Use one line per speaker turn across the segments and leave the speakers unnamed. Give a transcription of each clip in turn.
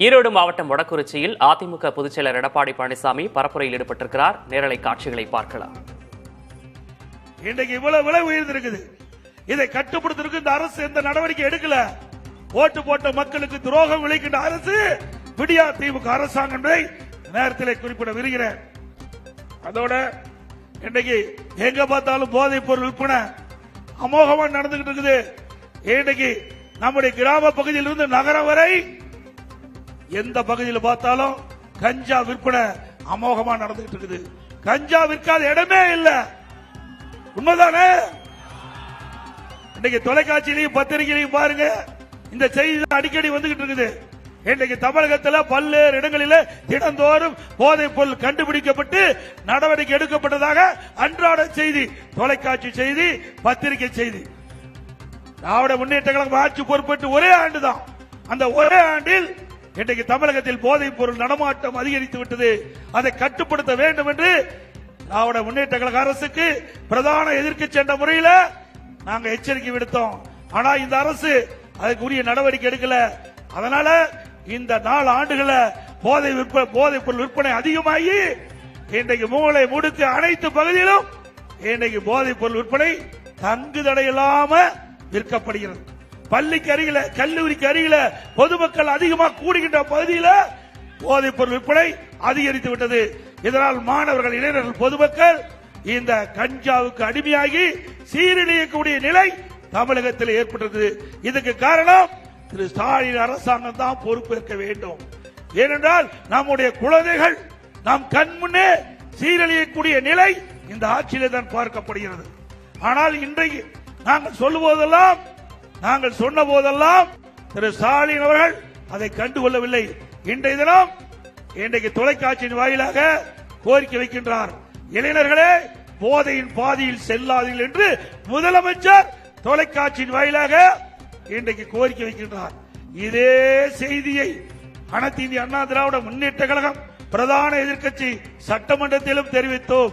ஈரோடு மாவட்டம் மொடக்குறிச்சியில் அதிமுக பொதுச்செயலர் எடப்பாடி பழனிசாமி பரப்புரையில் ஈடுபட்டிருக்கிறார். நேரலை காட்சிகளை பார்க்கலாம்.
இன்றைக்கு இவ்வளவு விலை உயர்ந்திருக்குது. இதை கட்டுப்படுத்துவதற்கு இந்த அரசு எந்த நடவடிக்கை எடுக்கல. ஓட்டு போட்ட மக்களுக்கு துரோகம் விளைக்கின்ற அரசு விடியா திமுக அரசாங்கம் என்பதை நேரத்தில் குறிப்பிட விரும்புகிறேன். அதோட இன்றைக்கு எங்க பார்த்தாலும் போதைப் பொருள் விற்பனை அமோகமா நடந்துகிட்டு இருக்குது. இன்றைக்கு நம்முடைய கிராம பகுதியில் இருந்து நகரம் வரை எந்த பகுதியில் பார்த்தாலும் கஞ்சா விற்பனை அமோகமா நடந்துகிட்டு இருக்குது. கஞ்சா விற்காத இடமே இல்ல. உண்மைதானே? இன்னைக்கு தொலைக்காட்சியிலையும் பத்திரிகையிலையும் பாருங்க, இந்த செய்தி அடிக்கடி வந்துகிட்டு இருக்குது. இன்றைக்கு தமிழகத்தில் பல்வேறு இடங்களில் தினந்தோறும் போதைப் பொருள் கண்டுபிடிக்கப்பட்டு நடவடிக்கை எடுக்கப்பட்டதாக அன்றாட செய்தி, தொலைக்காட்சி செய்தி, பத்திரிகை செய்தி. திராவிட முன்னேற்ற கழகம் ஆட்சி பொறுப்பேற்று ஒரே ஆண்டுதான். அந்த ஒரே ஆண்டில் இன்றைக்கு தமிழகத்தில் போதைப் பொருள் நடமாட்டம் அதிகரித்து விட்டது. அதை கட்டுப்படுத்த வேண்டும் என்று திராவிட முன்னேற்ற கழக அரசுக்கு பிரதான எதிர்க்கட்சி என்ற முறையில் நாங்கள் எச்சரிக்கை விடுத்தோம். ஆனா இந்த அரசு அதுக்குரிய நடவடிக்கை எடுக்கல. அதனால இந்த 4 ஆண்டுகளில் போதைப் பொருள் விற்பனை அதிகமாகி இன்றைக்கு மூளை முடுக்கு அனைத்து பகுதியிலும் இன்றைக்கு போதைப் பொருள் விற்பனை தங்கு தடையில்லாம விற்கப்படுகிறது. பள்ளிக்கு அருகில, கல்லூரிக்கு அருகில, பொதுமக்கள் அதிகமாக கூடுகின்ற பகுதியில் போதைப் பொருள் விற்பனை அதிகரித்து விட்டது. இதனால் மாணவர்கள், இளைஞர்கள், பொதுமக்கள் இந்த கஞ்சாவுக்கு அடிமையாகி சீரழியக்கூடிய நிலை தமிழகத்தில் ஏற்பட்டது. இதுக்கு காரணம் திரு ஸ்டாலின் அரசாங்கம் தான் பொறுப்பேற்க வேண்டும். ஏனென்றால் நம்முடைய குழந்தைகள் நம் கண் முன்னே சீரழியக்கூடிய நிலை இந்த ஆட்சியிலே தான் பார்க்கப்படுகிறது. ஆனால் இன்றைக்கு நாங்கள் சொல்லுவதெல்லாம், நாங்கள் சொன்ன போதெல்லாம் திரு ஸ்டாலின் அவர்கள் அதை கண்டுகொள்ளவில்லை. இன்றைய தினம் இன்றைக்கு தொலைக்காட்சியின் வாயிலாக கோரிக்கை வைக்கின்றார். இளைஞர்களே, போதையின் பாதையில் செல்லாதீர்கள் என்று முதலமைச்சர் தொலைக்காட்சியின் வாயிலாக இன்றைக்கு கோரிக்கை வைக்கின்றார். இதே செய்தியை அனைத்து இந்திய அண்ணா திராவிட முன்னேற்ற கழகம் பிரதான எதிர்க்கட்சி சட்டமன்றத்திலும் தெரிவித்தோம்,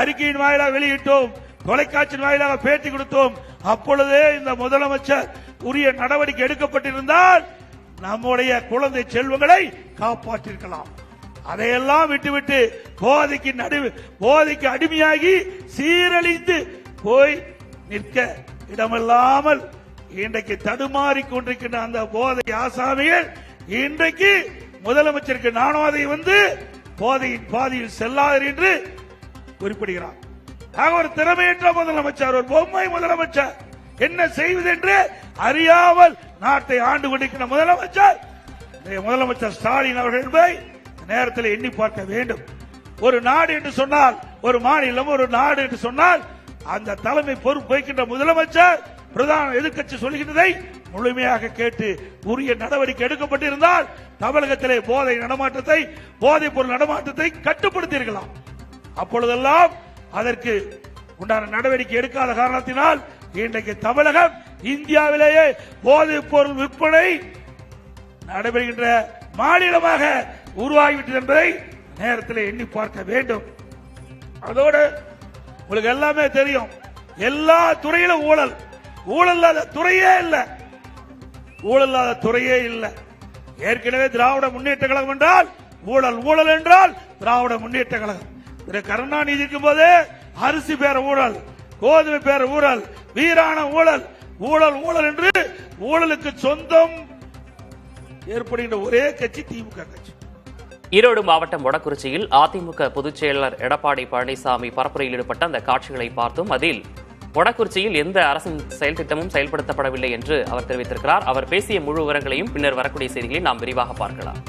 அறிக்கையின் வாயிலாக வெளியிட்டோம், தொலைக்காட்சியின் வாயிலாக பேட்டி கொடுத்தோம். அப்பொழுதே இந்த முதலமைச்சர் உரிய நடவடிக்கை எடுக்கப்பட்டிருந்தால் நம்முடைய குழந்தை செல்வங்களை காப்பாற்றிருக்கலாம். அதையெல்லாம் விட்டுவிட்டு போதைக்கு அடிமையாகி சீரழிந்து போய் நிற்க இடமில்லாமல் இன்றைக்கு தடுமாறி கொண்டிருக்கின்ற அந்த போதை ஆசாமிகள் இன்றைக்கு முதலமைச்சருக்கு நாணாதை வந்து போதையின் பாதையில் செல்லாதீர் என்று குறிப்பிடுகிறார். ஒரு திறமையற்ற முதலமைச்சர், ஒரு பொம்மை முதலமைச்சர், என்ன செய்வது என்று அறியாமல் நாட்டை ஆண்டு கொண்டிருக்கின்ற முதலமைச்சர் ஸ்டாலின் அவர்கள் என்பதை நேரத்தில் எண்ணி பார்க்க வேண்டும். ஒரு நாடு என்று சொன்னால், ஒரு மாநிலம், ஒரு நாடு என்று சொன்னால் அந்த தலைமை பொறுப்பு வைக்கின்ற முதலமைச்சர் பிரதான எதிர்க்கட்சி சொல்கின்றதை முழுமையாக கேட்டு உரிய நடவடிக்கை எடுக்கப்பட்டிருந்தால் தமிழகத்திலே போதைப் பொருள் நடமாட்டத்தை கட்டுப்படுத்தியிருக்கலாம். அப்பொழுதெல்லாம் அதற்கு உண்டான நடவடிக்கை எடுக்காத காரணத்தினால் இன்றைக்கு தமிழகம் இந்தியாவிலேயே போதைப் பொருள் விற்பனை நடைபெறுகின்ற மாநிலமாக உருவாகிவிட்டது என்பதை நேரத்தில் எண்ணி பார்க்க வேண்டும். அதோடு உங்களுக்கு எல்லாமே தெரியும், எல்லா துறையிலும் ஊழல் இல்லாத துறையே இல்லை. ஏற்கனவே திராவிட முன்னேற்ற கழகம் என்றால் ஊழல் என்றால் திராவிட முன்னேற்ற கழகம். திரு கருணாநிதி இருக்கும் போது அரிசி பேர ஊழல், கோதுமை பேர ஊழல், வீரான ஊழல் என்று ஊழலுக்கு சொந்தம் ஏற்படுகின்ற ஒரே கட்சி திமுக கட்சி.
ஈரோடு மாவட்டம் மொடக்குறிச்சியில் அதிமுக பொதுச்செயலர் எடப்பாடி பழனிசாமி பரப்புரையில் ஈடுபட்ட அந்த காட்சிகளை பார்த்தோம். அதில் மொடக்குறிச்சியில் எந்த அரசின் செயல் திட்டமும் செயல்படுத்தப்படவில்லை என்று அவர் தெரிவித்திருக்கிறார். அவர் பேசிய முழு விவரங்களையும் பின்னர் வரக்கூடிய செய்திகளை நாம் விரிவாக பார்க்கலாம்.